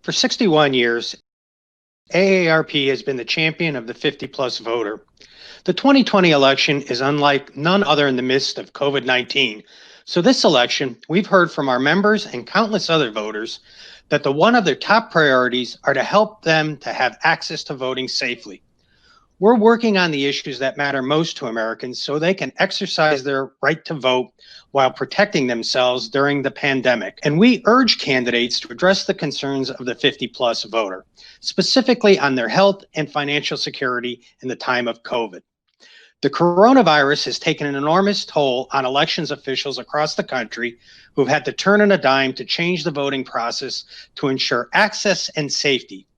For 61 years, AARP has been the champion of the 50-plus voter. The 2020 election is unlike none other in the midst of COVID-19. So this election, we've heard from our members and countless other voters that one of their top priorities are to help them to have access to voting safely. We're working on the issues that matter most to Americans so they can exercise their right to vote while protecting themselves during the pandemic. And we urge candidates to address the concerns of the 50-plus voter, specifically on their health and financial security in the time of COVID. The coronavirus has taken an enormous toll on elections officials across the country who've had to turn on a dime to change the voting process to ensure access and safety.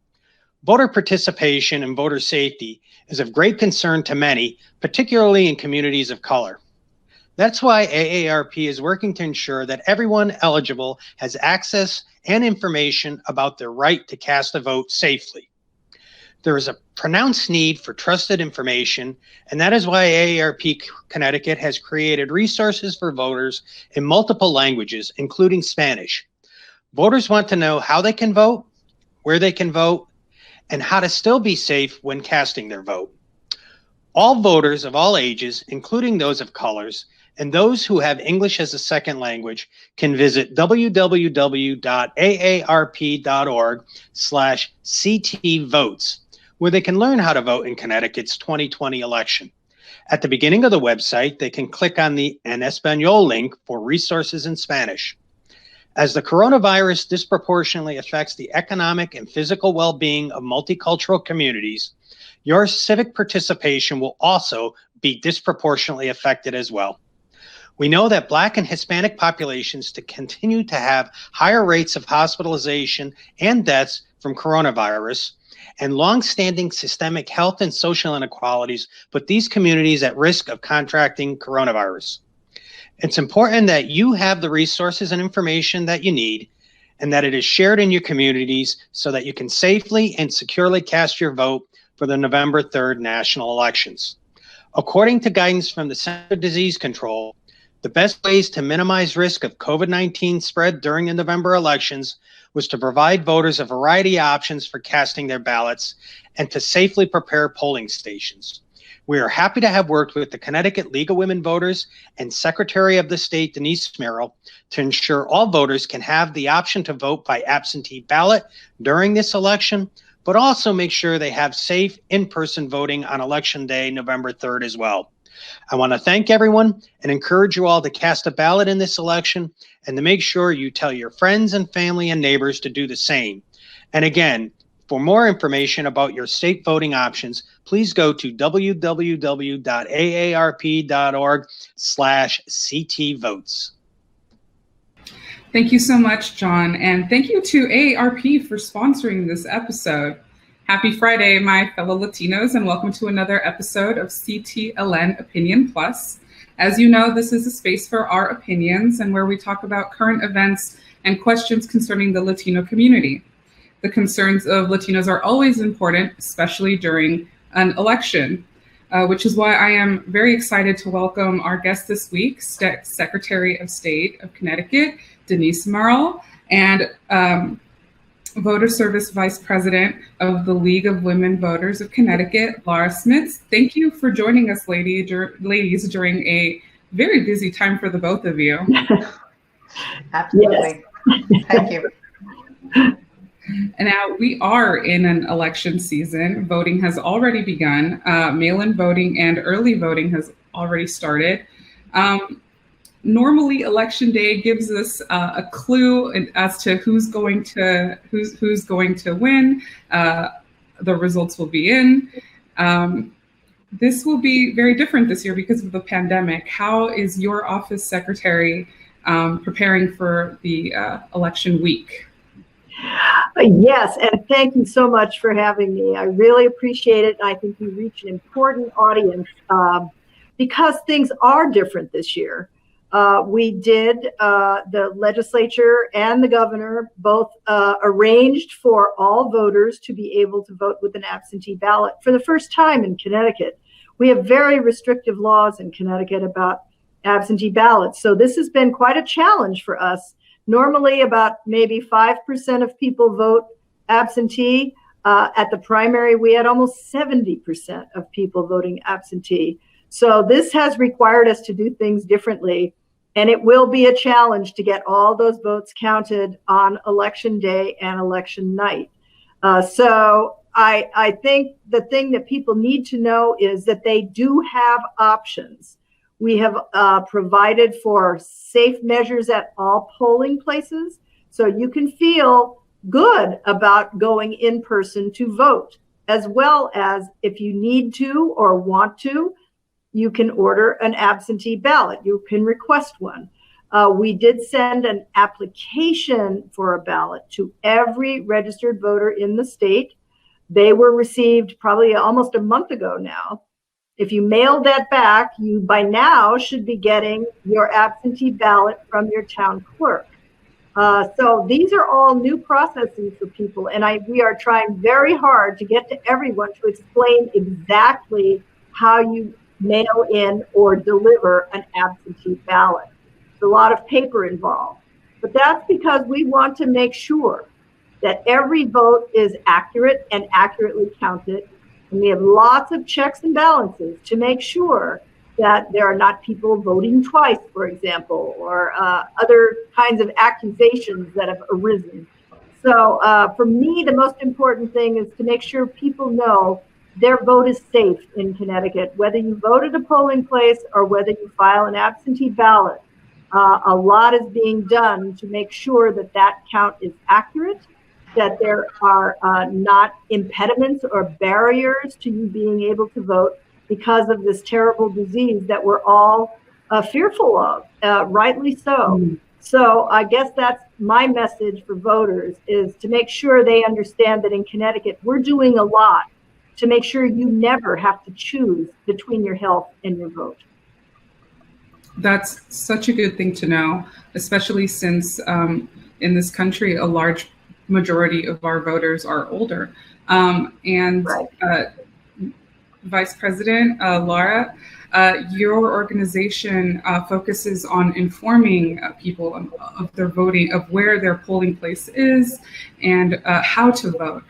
Voter participation and voter safety is of great concern to many, particularly in communities of color. That's why AARP is working to ensure that everyone eligible has access and information about their right to cast a vote safely. There is a pronounced need for trusted information, and that is why AARP Connecticut has created resources for voters in multiple languages, including Spanish. Voters want to know how they can vote, where they can vote, and how to still be safe when casting their vote. All voters of all ages, including those of colors, and those who have English as a second language can visit www.aarp.org/CTVotes, where they can learn how to vote in Connecticut's 2020 election. At the beginning of the website, they can click on the En Español link for resources in Spanish. As the coronavirus disproportionately affects the economic and physical well-being of multicultural communities, your civic participation will also be disproportionately affected as well. We know that Black and Hispanic populations to continue to have higher rates of hospitalization and deaths from coronavirus, and long-standing systemic health and social inequalities put these communities at risk of contracting coronavirus. It's important that you have the resources and information that you need and that it is shared in your communities so that you can safely and securely cast your vote for the November 3rd national elections. According to guidance from the Center for Disease Control, the best ways to minimize risk of COVID-19 spread during the November elections was to provide voters a variety of options for casting their ballots and to safely prepare polling stations. We are happy to have worked with the Connecticut League of Women Voters and Secretary of the State, Denise Merrill, to ensure all voters can have the option to vote by absentee ballot during this election, but also make sure they have safe in-person voting on Election Day, November 3rd as well. I want to thank everyone and encourage you all to cast a ballot in this election and to make sure you tell your friends and family and neighbors to do the same. And again, for more information about your state voting options, please go to www.aarp.org/CTVotes. Thank you so much, John. And thank you to AARP for sponsoring this episode. Happy Friday, my fellow Latinos, and welcome to another episode of CTLN Opinion Plus. As you know, this is a space for our opinions and where we talk about current events and questions concerning the Latino community. The concerns of Latinos are always important, especially during an election, which is why I am very excited to welcome our guest this week, Secretary of State of Connecticut, Denise Merrill, and Voter Service Vice President of the League of Women Voters of Connecticut, Laura Smits. Thank you for joining us, ladies, during a very busy time for the both of you. Absolutely. Yes. Thank you. And now we are in an election season. Voting has already begun. Mail-in voting and early voting has already started. Normally, Election Day gives us a clue as to who's going to win. The results will be in. This will be very different this year because of the pandemic. How is your office, Secretary, preparing for the election week? Yes, and thank you so much for having me. I really appreciate it. I think you reach an important audience because things are different this year. We did, the legislature and the governor both arranged for all voters to be able to vote with an absentee ballot for the first time in Connecticut. We have very restrictive laws in Connecticut about absentee ballots. So this has been quite a challenge for us. Normally about maybe 5% of people vote absentee. At the primary, we had almost 70% of people voting absentee. So this has required us to do things differently, and it will be a challenge to get all those votes counted on election day and election night. So I think the thing that people need to know is that they do have options. We have provided for safe measures at all polling places, so you can feel good about going in person to vote, as well as if you need to or want to, you can order an absentee ballot. You can request one. We did send an application for a ballot to every registered voter in the state. They were received probably almost a month ago now. If you mailed that back, you by now should be getting your absentee ballot from your town clerk. So these are all new processes for people, and we are trying very hard to get to everyone to explain exactly how you mail in or deliver an absentee ballot. There's a lot of paper involved, but that's because we want to make sure that every vote is accurate and accurately counted, and we have lots of checks and balances to make sure that there are not people voting twice, for example, or other kinds of accusations that have arisen. So for me, the most important thing is to make sure people know their vote is safe in Connecticut, whether you vote at a polling place or whether you file an absentee ballot. A lot is being done to make sure that that count is accurate, that there are not impediments or barriers to you being able to vote because of this terrible disease that we're all fearful of, rightly so. So I guess that's my message for voters, is to make sure they understand that in Connecticut, we're doing a lot to make sure you never have to choose between your health and your vote. That's such a good thing to know, especially since in this country, a large majority of our voters are older. Right. Vice President Laura, your organization focuses on informing people of their voting, of where their polling place is and how to vote.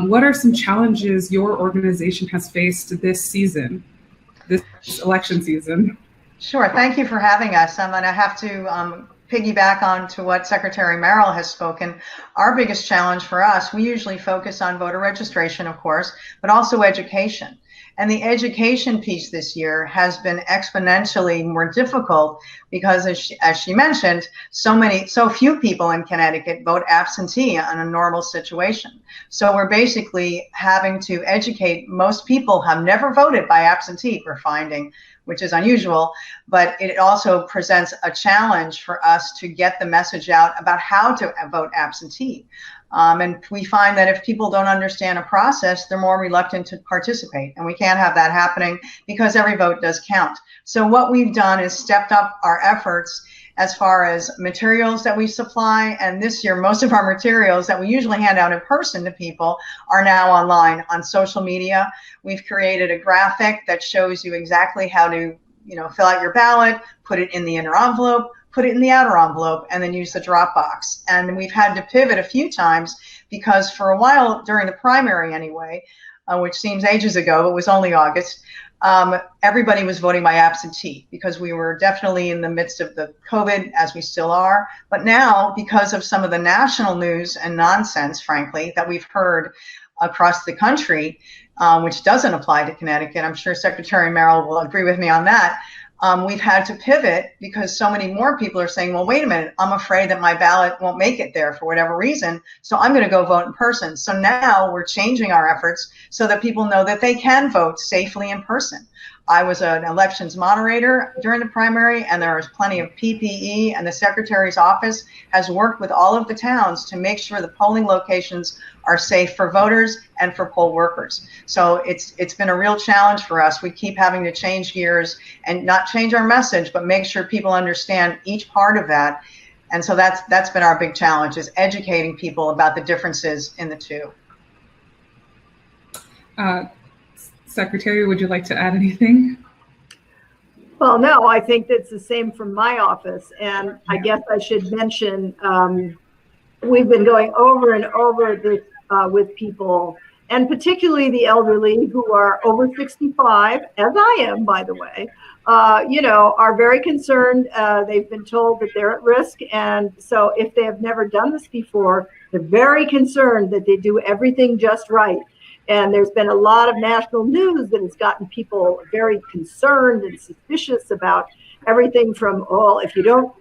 What are some challenges your organization has faced this season, this election season? Sure, thank you for having us. And I have to piggyback on to what Secretary Merrill has spoken. Our biggest challenge for us, we usually focus on voter registration, of course, but also education. And the education piece this year has been exponentially more difficult because, as she mentioned, so few people in Connecticut vote absentee in a normal situation. So we're basically having to educate. Most people have never voted by absentee, we're finding, which is unusual, but it also presents a challenge for us to get the message out about how to vote absentee. And we find that if people don't understand a process, they're more reluctant to participate. And we can't have that happening because every vote does count. So what we've done is stepped up our efforts as far as materials that we supply. And this year, most of our materials that we usually hand out in person to people are now online on social media. We've created a graphic that shows you exactly how to, fill out your ballot, put it in the inner envelope, put it in the outer envelope, and then use the drop box. And we've had to pivot a few times because for a while during the primary anyway, which seems ages ago, but was only August, everybody was voting by absentee because we were definitely in the midst of the COVID, as we still are. But now, because of some of the national news and nonsense, frankly, that we've heard across the country, which doesn't apply to Connecticut, I'm sure Secretary Merrill will agree with me on that, we've had to pivot because so many more people are saying, well, wait a minute, I'm afraid that my ballot won't make it there for whatever reason, so I'm going to go vote in person. So now we're changing our efforts so that people know that they can vote safely in person. I was an elections moderator during the primary, and there was plenty of PPE, and the Secretary's office has worked with all of the towns to make sure the polling locations are safe for voters and for poll workers. So it's been a real challenge for us. We keep having to change gears and not change our message, but make sure people understand each part of that. And so that's been our big challenge, is educating people about the differences in the two. Secretary, would you like to add anything? Well, no, I think that's the same from my office. And I guess I should mention, we've been going over and over this with people, and particularly the elderly who are over 65, as I am, by the way, are very concerned. They've been told that they're at risk. And so if they have never done this before, they're very concerned that they do everything just right. And there's been a lot of national news that has gotten people very concerned and suspicious about everything from, oh, if you don't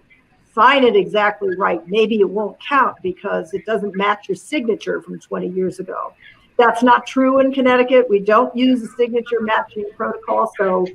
sign it exactly right, maybe it won't count because it doesn't match your signature from 20 years ago. That's not true in Connecticut. We don't use a signature matching protocol. So,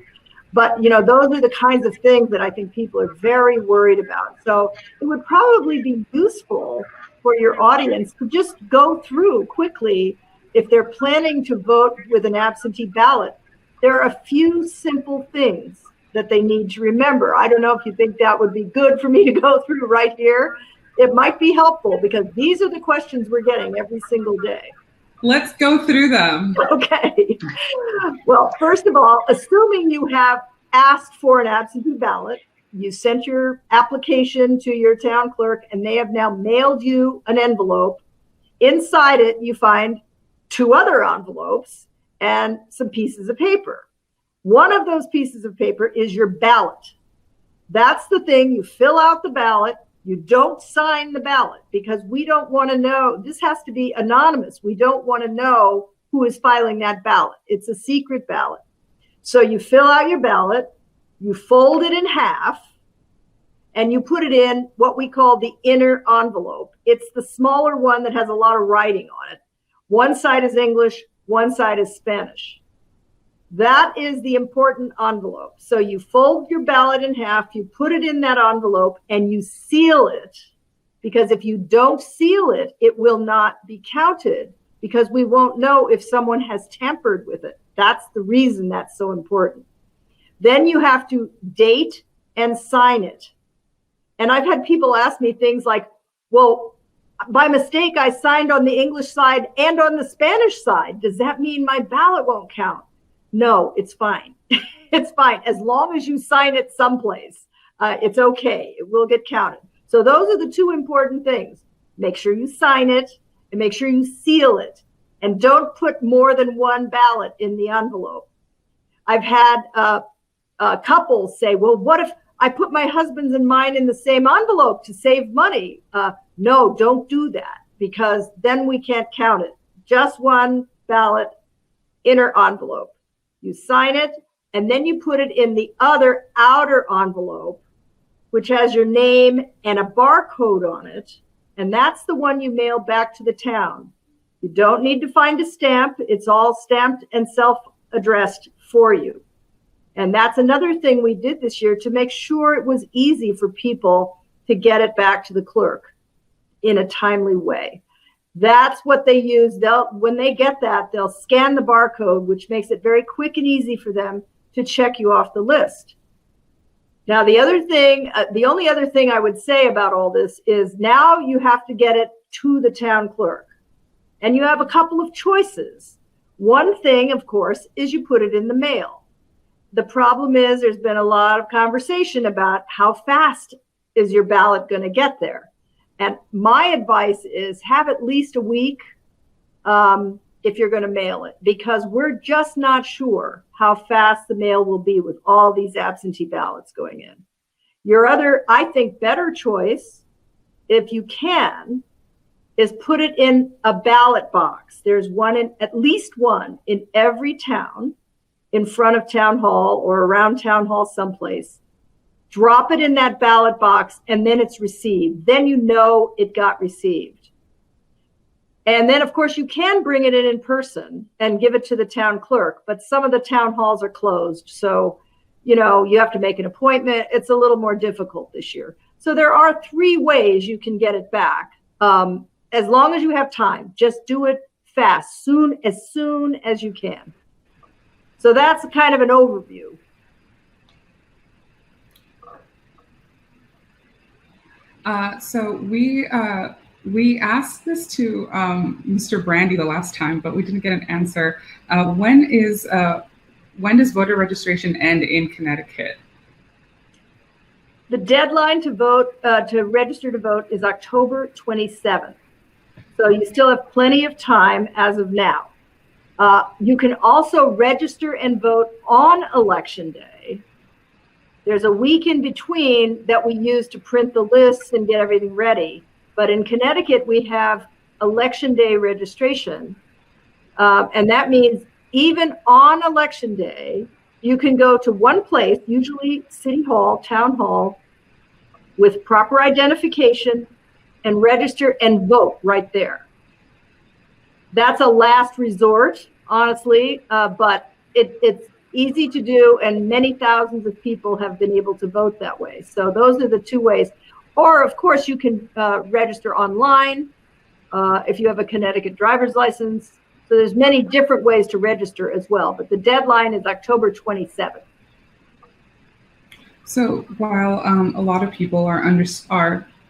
but those are the kinds of things that I think people are very worried about. So it would probably be useful for your audience to just go through quickly. If they're planning to vote with an absentee ballot, there are a few simple things that they need to remember. I don't know if you think that would be good for me to go through right here. It might be helpful because these are the questions we're getting every single day. Let's go through them. Okay. Well, first of all, assuming you have asked for an absentee ballot, you sent your application to your town clerk and they have now mailed you an envelope. Inside it, you find 2 other envelopes and some pieces of paper. One of those pieces of paper is your ballot. That's the thing. You fill out the ballot. You don't sign the ballot because we don't want to know. This has to be anonymous. We don't want to know who is filing that ballot. It's a secret ballot. So you fill out your ballot, you fold it in half, and you put it in what we call the inner envelope. It's the smaller one that has a lot of writing on it. One side is English, one side is Spanish. That is the important envelope. So you fold your ballot in half, you put it in that envelope, and you seal it. Because if you don't seal it, it will not be counted because we won't know if someone has tampered with it. That's the reason that's so important. Then you have to date and sign it. And I've had people ask me things like, well, by mistake, I signed on the English side and on the Spanish side. Does that mean my ballot won't count? No, it's fine. It's fine. As long as you sign it someplace, it's okay. It will get counted. So those are the 2 important things. Make sure you sign it and make sure you seal it. And don't put more than 1 ballot in the envelope. I've had couples say, well, what if I put my husband's and mine in the same envelope to save money? No, don't do that because then we can't count it. Just 1 ballot, inner envelope. You sign it, and then you put it in the other outer envelope, which has your name and a barcode on it. And that's the one you mail back to the town. You don't need to find a stamp. It's all stamped and self-addressed for you. And that's another thing we did this year to make sure it was easy for people to get it back to the clerk in a timely way. That's what they use. When they get that, they'll scan the barcode, which makes it very quick and easy for them to check you off the list. Now, the only other thing I would say about all this is now you have to get it to the town clerk. And you have a couple of choices. One thing, of course, is you put it in the mail. The problem is there's been a lot of conversation about how fast is your ballot going to get there. And my advice is have at least a week if you're going to mail it, because we're just not sure how fast the mail will be with all these absentee ballots going in. Your other, I think, better choice, if you can, is put it in a ballot box. There's at least one in every town in front of town hall or around town hall someplace. Drop it in that ballot box, and then it's received. Then you know it got received. And then, of course, you can bring it in person and give it to the town clerk, but some of the town halls are closed. So, you have to make an appointment. It's a little more difficult this year. So there are 3 ways you can get it back. As long as you have time, just do it fast, as soon as you can. So that's kind of an overview. So we asked this to Mr. Brandy the last time, but we didn't get an answer. When does voter registration end in Connecticut? The deadline to vote, to register to vote, is October 27th. So you still have plenty of time as of now. You can also register and vote on Election Day. There's a week in between that we use to print the lists and get everything ready. But in Connecticut, we have Election Day registration. And that means even on Election Day, you can go to one place, usually City Hall, Town Hall, with proper identification and register and vote right there. That's a last resort, honestly, but it's easy to do, and many thousands of people have been able to vote that way. So those are the two ways. Or, of course, you can register online if you have a Connecticut driver's license. So there's many different ways to register as well, but the deadline is October 27th. So while a lot of people are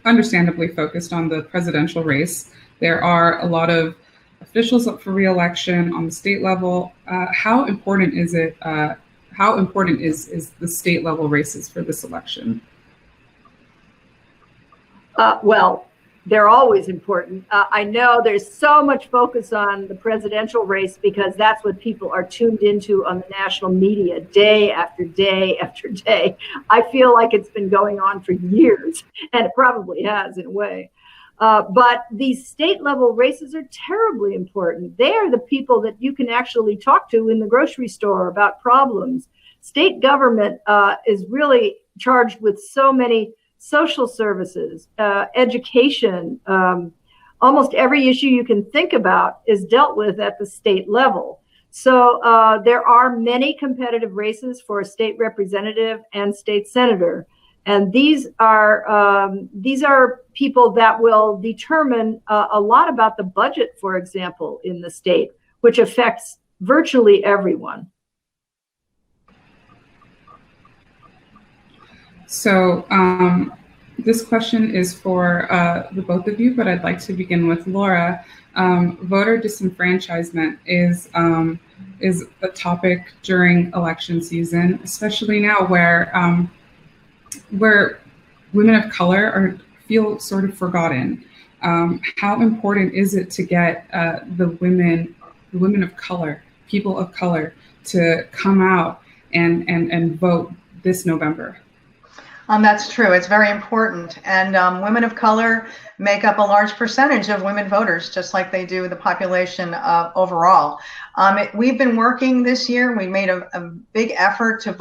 understandably focused on the presidential race, there are a lot of officials up for re-election on the state level. How important is it? How important is the state level races for this election? Well, they're always important. I know there's so much focus on the presidential race because that's what people are tuned into on the national media day after day after day. I feel like it's been going on for years, and it probably has in a way. But these state level races are terribly important. They are the people that you can actually talk to in the grocery store about problems. State government is really charged with so many social services, education. Almost every issue you can think about is dealt with at the state level. So there are many competitive races for state representative and state senator. And these are people that will determine a lot about the budget, for example, in the state, which affects virtually everyone. So this question is for the both of you, but I'd like to begin with Laura. Voter disenfranchisement is a topic during election season, especially now where women of color feel sort of forgotten. How important is it to get the women of color, people of color, to come out and vote this November? That's true. It's very important. And women of color make up a large percentage of women voters, just like they do the population overall. We've been working this year. We made a big effort to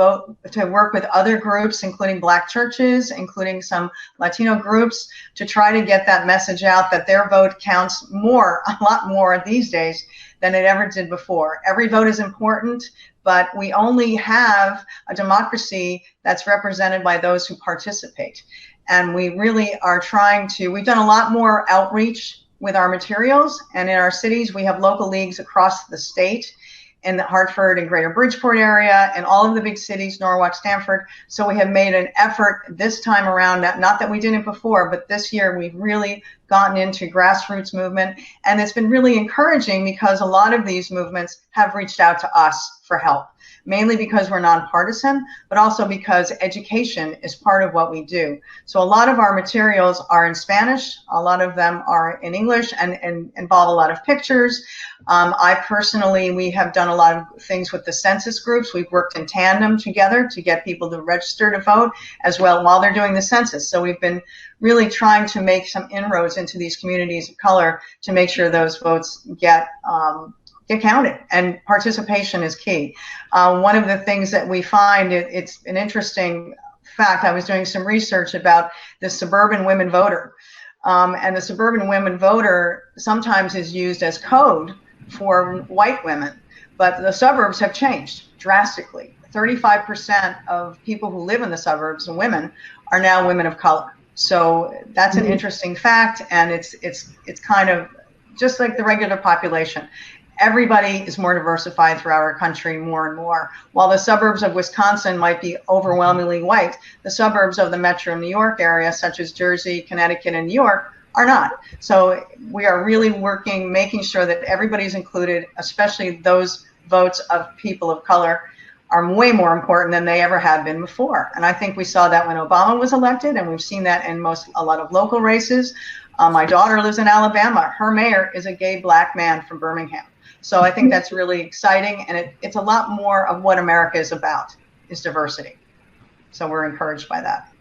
work with other groups, including Black churches, including some Latino groups, to try to get that message out that their vote counts more, a lot more these days than it ever did before. Every vote is important, but we only have a democracy that's represented by those who participate. And we really are we've done a lot more outreach with our materials, and in our cities, we have local leagues across the state, in the Hartford and Greater Bridgeport area, and all of the big cities, Norwalk, Stamford. So we have made an effort this time around, not that we didn't before, but this year we've really gotten into grassroots movement. And it's been really encouraging because a lot of these movements have reached out to us for help, mainly because we're nonpartisan, but also because education is part of what we do. So a lot of our materials are in Spanish, a lot of them are in English and involve a lot of pictures. We have done a lot of things with the census groups. We've worked in tandem together to get people to register to vote as well while they're doing the census. So we've been really trying to make some inroads into these communities of color to make sure those votes get counted, and participation is key. One of the things that we find, it's an interesting fact, I was doing some research about the suburban women voter, and the suburban women voter sometimes is used as code for white women, but the suburbs have changed drastically. 35% of people who live in the suburbs, and women, are now women of color. So that's an interesting fact, and it's kind of just like the regular population. Everybody is more diversified throughout our country more and more. While the suburbs of Wisconsin might be overwhelmingly white, the suburbs of the metro New York area, such as Jersey, Connecticut, and New York, are not. So we are really working, making sure that everybody's included, especially those votes of people of color are way more important than they ever have been before. And I think we saw that when Obama was elected, and we've seen that in a lot of local races. My daughter lives in Alabama. Her mayor is a gay black man from Birmingham. So I think that's really exciting, and it's a lot more of what America is about, is diversity. So we're encouraged by that.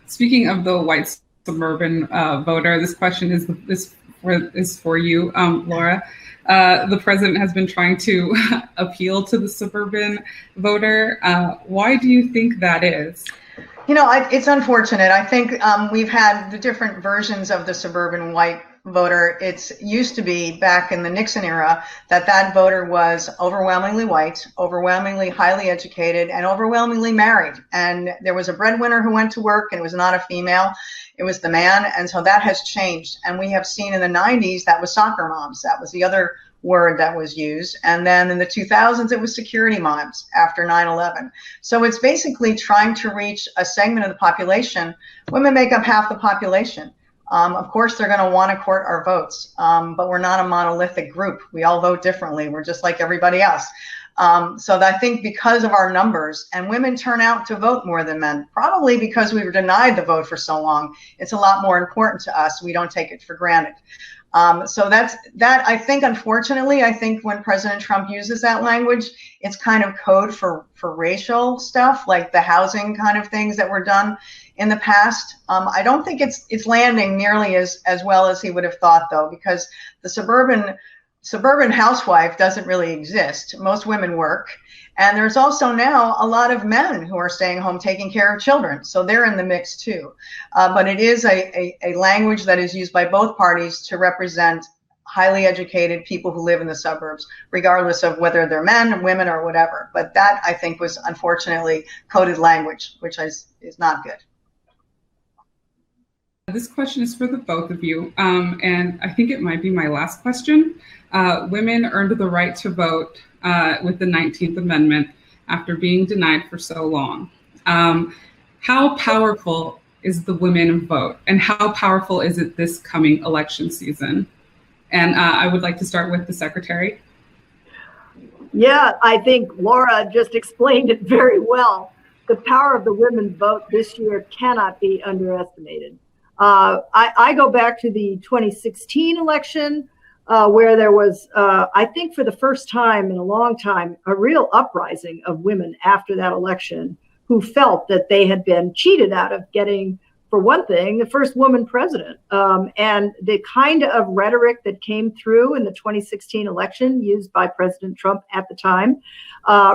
Speaking of the white suburban voter, this question is for you, Laura. The president has been trying to appeal to the suburban voter. Why do you think that is? You know, it's unfortunate. I think we've had the different versions of the suburban white voter. It's used to be back in the Nixon era that voter was overwhelmingly white, overwhelmingly highly educated, and overwhelmingly married. And there was a breadwinner who went to work, and it was not a female, it was the man. And so that has changed. And we have seen in the 90s that was soccer moms. That was the other word that was used. And then in the 2000s, it was security moms after 9/11. So it's basically trying to reach a segment of the population. Women make up half the population. Of course, they're going to want to court our votes, but we're not a monolithic group. We all vote differently. We're just like everybody else. So I think because of our numbers, and women turn out to vote more than men, probably because we were denied the vote for so long, it's a lot more important to us. We don't take it for granted. So that I think, unfortunately, I think when President Trump uses that language, it's kind of code for racial stuff, like the housing kind of things that were done in the past. I don't think it's landing nearly as well as he would have thought, though, because the suburban housewife doesn't really exist. Most women work. And there's also now a lot of men who are staying home taking care of children. So they're in the mix too. But it is a language that is used by both parties to represent highly educated people who live in the suburbs, regardless of whether they're men, women, or whatever. But that, I think, was unfortunately coded language, which is not good. This question is for the both of you, and I think it might be my last question. Women earned the right to vote with the 19th Amendment after being denied for so long. How powerful is the women vote, and how powerful is it this coming election season? And I would like to start with the Secretary. Yeah, I think Laura just explained it very well. The power of the women's vote this year cannot be underestimated. I go back to the 2016 election where there was, I think for the first time in a long time, a real uprising of women after that election who felt that they had been cheated out of getting, for one thing, the first woman president. And the kind of rhetoric that came through in the 2016 election used by President Trump at the time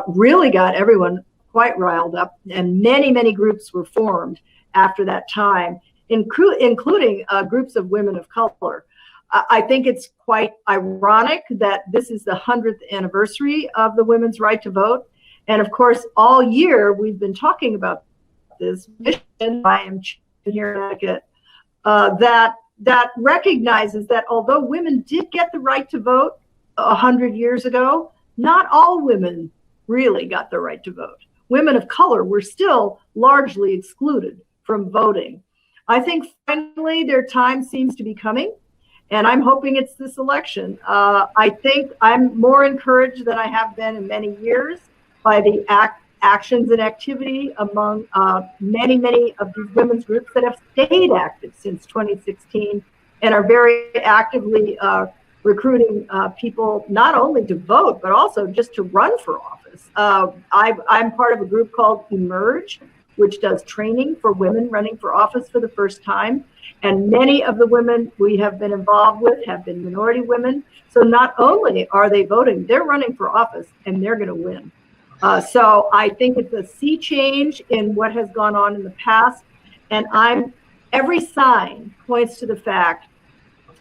really got everyone quite riled up. And many, many groups were formed after that time, including groups of women of color. I think it's quite ironic that this is the 100th anniversary of the women's right to vote. And of course, all year we've been talking about this mission I am here in Connecticut that recognizes that although women did get the right to vote 100 years ago, not all women really got the right to vote. Women of color were still largely excluded from voting. I think finally their time seems to be coming, and I'm hoping it's this election. I think I'm more encouraged than I have been in many years by the actions and activity among many, many of these women's groups that have stayed active since 2016 and are very actively recruiting people not only to vote, but also just to run for office. I'm part of a group called Emerge, which does training for women running for office for the first time. And many of the women we have been involved with have been minority women. So not only are they voting, they're running for office and they're going to win. So I think it's a sea change in what has gone on in the past. And every sign points to the fact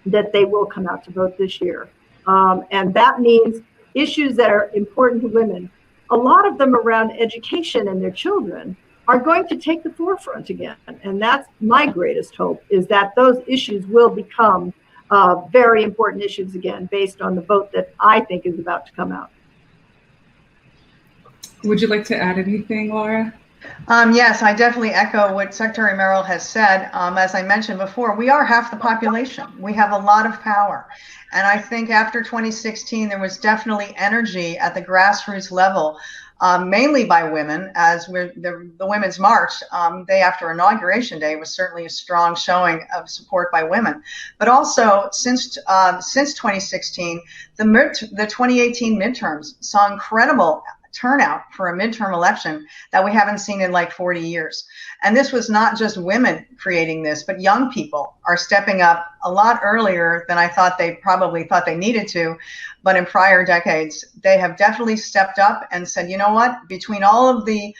that they will come out to vote this year. And that means issues that are important to women, a lot of them around education and their children, are going to take the forefront again. And that's my greatest hope, is that those issues will become very important issues again, based on the vote that I think is about to come out. Would you like to add anything, Laura? Yes, I definitely echo what Secretary Merrill has said. As I mentioned before, we are half the population. We have a lot of power. And I think after 2016, there was definitely energy at the grassroots level mainly by women, as the Women's March day after Inauguration Day was certainly a strong showing of support by women. But also since 2016, the 2018 midterms saw incredible turnout for a midterm election that we haven't seen in like 40 years. And this was not just women creating this, but young people are stepping up a lot earlier than I thought they probably thought they needed to. But in prior decades, they have definitely stepped up and said, you know what, between all of the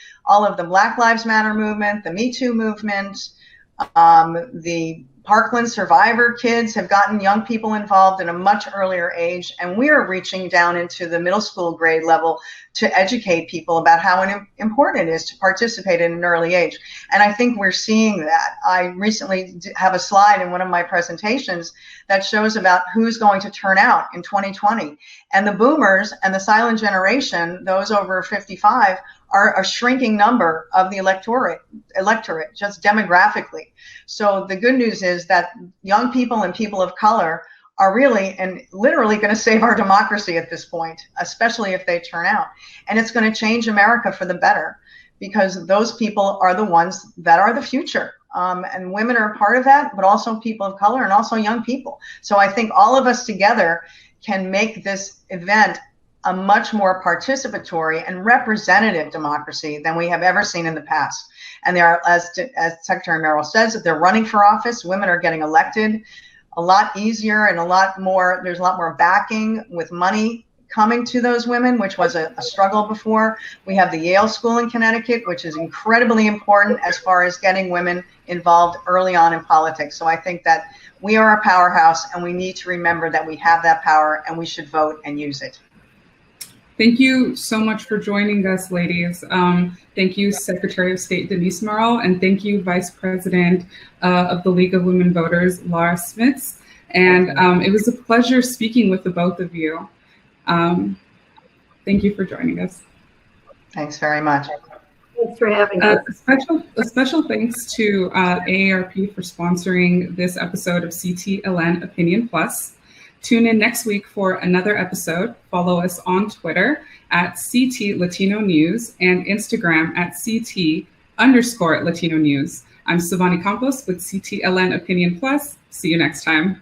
Black Lives Matter movement, the Me Too movement, the Parkland survivor kids have gotten young people involved at a much earlier age, and we are reaching down into the middle school grade level to educate people about how important it is to participate at an early age. And I think we're seeing that. I recently have a slide in one of my presentations that shows about who's going to turn out in 2020. And the boomers and the silent generation, those over 55, are a shrinking number of the electorate, just demographically. So the good news is that young people and people of color are really and literally going to save our democracy at this point, especially if they turn out. And it's going to change America for the better, because those people are the ones that are the future. And women are a part of that, but also people of color and also young people. So I think all of us together can make this event a much more participatory and representative democracy than we have ever seen in the past. And there are, as Secretary Merrill says, if they're running for office, women are getting elected a lot easier and there's a lot more backing with money coming to those women, which was a struggle before. We have the Yale School in Connecticut, which is incredibly important as far as getting women involved early on in politics. So I think that we are a powerhouse, and we need to remember that we have that power and we should vote and use it. Thank you so much for joining us, ladies. Thank you, Secretary of State Denise Merrill, and thank you, Vice President of the League of Women Voters, Laura Smits. And it was a pleasure speaking with the both of you. Thank you for joining us. Thanks very much. Thanks for having us. A special thanks to AARP for sponsoring this episode of CTLN Opinion Plus. Tune in next week for another episode. Follow us on Twitter at CT Latino News and Instagram at CT_Latino News. I'm Savani Campos with CTLN Opinion Plus. See you next time.